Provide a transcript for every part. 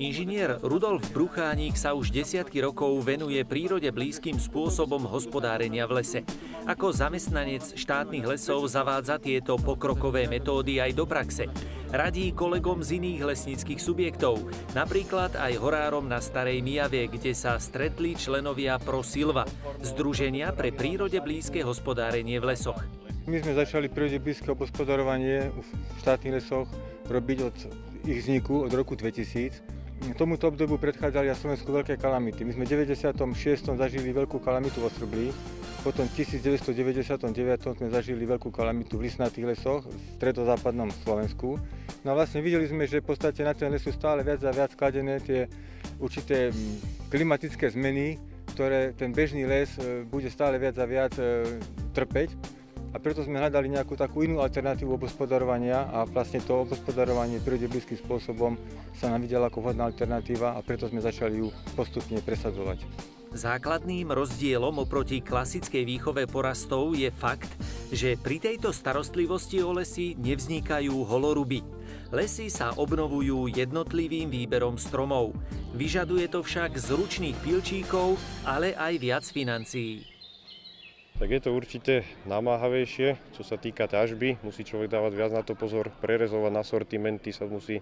Inžinier Rudolf Bruchánik sa už desiatky rokov venuje prírode blízkym spôsobom hospodárenia v lese. Ako zamestnanec štátnych lesov zavádza tieto pokrokové metódy aj do praxe. Radí kolegom z iných lesníckych subjektov, napríklad aj horárom na Starej Myjave, kde sa stretli členovia Pro Silva, Združenia pre prírode blízke hospodárenie v lesoch. My sme začali prírode blízke hospodárovanie v štátnych lesoch robiť od ich vzniku od roku 2000. Tomuto obdobu predchádzali na Slovensku veľké kalamity. My sme v 96. zažili veľkú kalamitu v Ostrbli, potom v 1999. sme zažili veľkú kalamitu v listnatých lesoch v stredozápadnom Slovensku. No a vlastne videli sme, že v podstate na ten les sú stále viac a viac skladené tie určité klimatické zmeny, ktoré ten bežný les bude stále viac a viac trpeť. A preto sme hľadali nejakú takú inú alternatívu obhospodarovania a vlastne to obhospodarovanie prírode blízkym spôsobom sa nám videla ako vhodná alternatíva a preto sme začali ju postupne presadzovať. Základným rozdielom oproti klasickej výchove porastov je fakt, že pri tejto starostlivosti o lesy nevznikajú holoruby. Lesy sa obnovujú jednotlivým výberom stromov. Vyžaduje to však zručných pilčíkov, ale aj viac financií. Tak je to určite namáhavejšie, čo sa týka ťažby. Musí človek dávať viac na to pozor, prerezovať na sortimenty sa musí,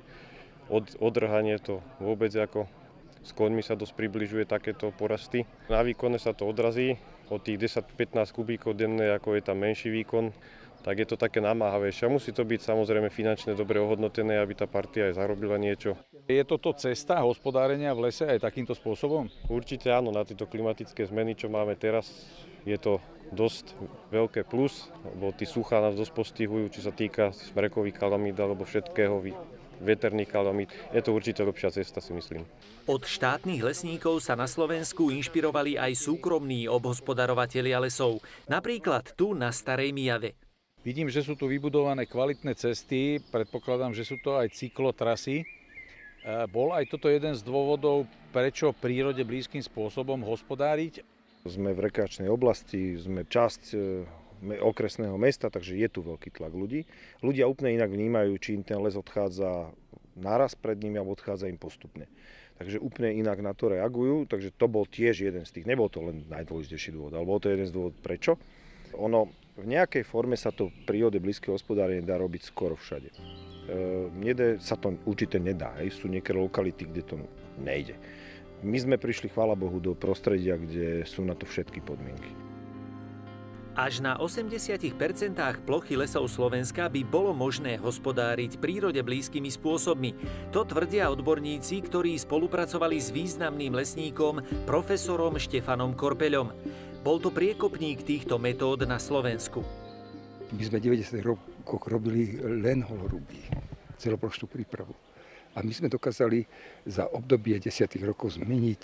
odrhanie to vôbec ako s koňmi sa dosť približuje takéto porasty. Na výkone sa to odrazí, od tých 10-15 kubíkov denne, ako je tam menší výkon, tak je to také namáhavejšie. A musí to byť samozrejme finančne dobre ohodnotené, aby tá partia aj zarobila niečo. Je toto cesta hospodárenia v lese aj takýmto spôsobom? Určite áno, na tieto klimatické zmeny, čo máme teraz, je to dosť veľké plus, lebo tí suchá nás dosť postihujú, či sa týka smrekových kalamít alebo všetkého, veterných kalamít. Je to určite lepšia cesta, si myslím. Od štátnych lesníkov sa na Slovensku inšpirovali aj súkromní obhospodarovatelia lesov, napríklad tu na Starej Myjave. Vidím, že sú tu vybudované kvalitné cesty, predpokladám, že sú to aj cyklotrasy. Bol aj toto jeden z dôvodov, prečo prírode blízkym spôsobom hospodáriť? Sme v rekreačnej oblasti, sme časť okresného mesta, takže je tu veľký tlak ľudí. Ľudia úplne inak vnímajú, či im ten les odchádza naraz pred nimi alebo odchádza im postupne. Takže úplne inak na to reagujú, takže to bol tiež jeden z tých, nebol to len najdôležitejší dôvod, ale bol to jeden z dôvod prečo. Ono v nejakej forme sa to prírode blízke hospodárenie dá robiť skoro všade. Sa to určite nedá, sú niektoré lokality, kde to nejde. My sme prišli, chvála Bohu, do prostredia, kde sú na to všetky podmienky. Až na 80% plochy lesov Slovenska by bolo možné hospodáriť prírode blízkymi spôsobmi. To tvrdia odborníci, ktorí spolupracovali s významným lesníkom profesorom Štefanom Korpeľom. Bol to priekopník týchto metód na Slovensku. My sme v 90. rokoch robili len holoruby, celoplošnú prípravu. A my sme dokázali za obdobie 10 rokov zmeniť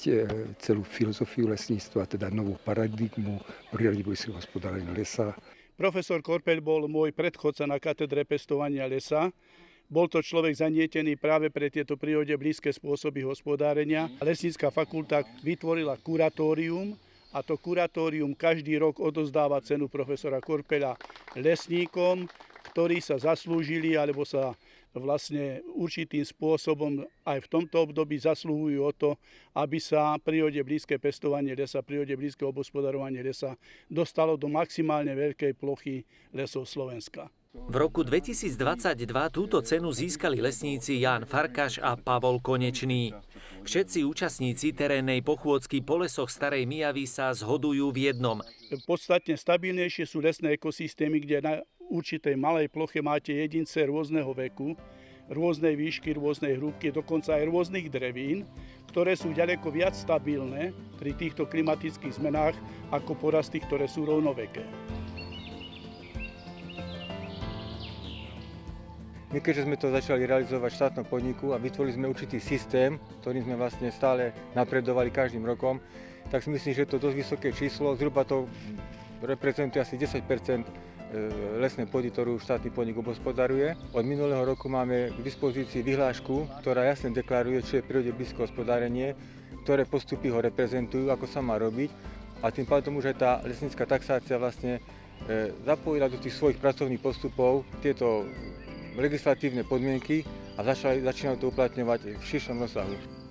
celú filozofiu lesníctva, teda novú paradigmu prírody blízkeho hospodárenia lesa. Profesor Korpeľ bol môj predchodca na katedre pestovania lesa. Bol to človek zanietený práve pre tieto prírode blízke spôsoby hospodárenia. Lesnícka fakulta vytvorila kuratórium a to kuratórium každý rok odozdáva cenu profesora Korpeľa lesníkom, ktorí sa zaslúžili alebo sa vlastne určitým spôsobom aj v tomto období zaslúhujú o to, aby sa prírode blízke pestovanie lesa, prírode blízke obhospodarovanie lesa dostalo do maximálne veľkej plochy lesov Slovenska. V roku 2022 túto cenu získali lesníci Ján Farkaš a Pavol Konečný. Všetci účastníci terénnej pochôdzky po lesoch Starej Myjavy sa zhodujú v jednom. Podstatne stabilnejšie sú lesné ekosystémy, kde na určitej malej ploche máte jedince rôzneho veku, rôznej výšky, rôznej hrúbky, dokonca aj rôznych drevín, ktoré sú ďaleko viac stabilné pri týchto klimatických zmenách ako porasty, ktoré sú rovnoveké. My keďže sme to začali realizovať v štátnom podniku a vytvorili sme určitý systém, ktorým sme vlastne stále napredovali každým rokom, tak si myslím, že je to dosť vysoké číslo, zhruba to reprezentuje asi 10% lesnej pôdy, ktorú štátny podnik obhospodaruje. Od minulého roku máme k dispozícii vyhlášku, ktorá jasne deklaruje, čo je prírode blízke hospodárenie, ktoré postupy ho reprezentujú, ako sa má robiť. A tým pádom už aj tá lesnícka taxácia vlastne zapojila do tých svojich pracovných postupov tieto legislatívne podmienky a začínajú to uplatňovať v širšom rozsahu.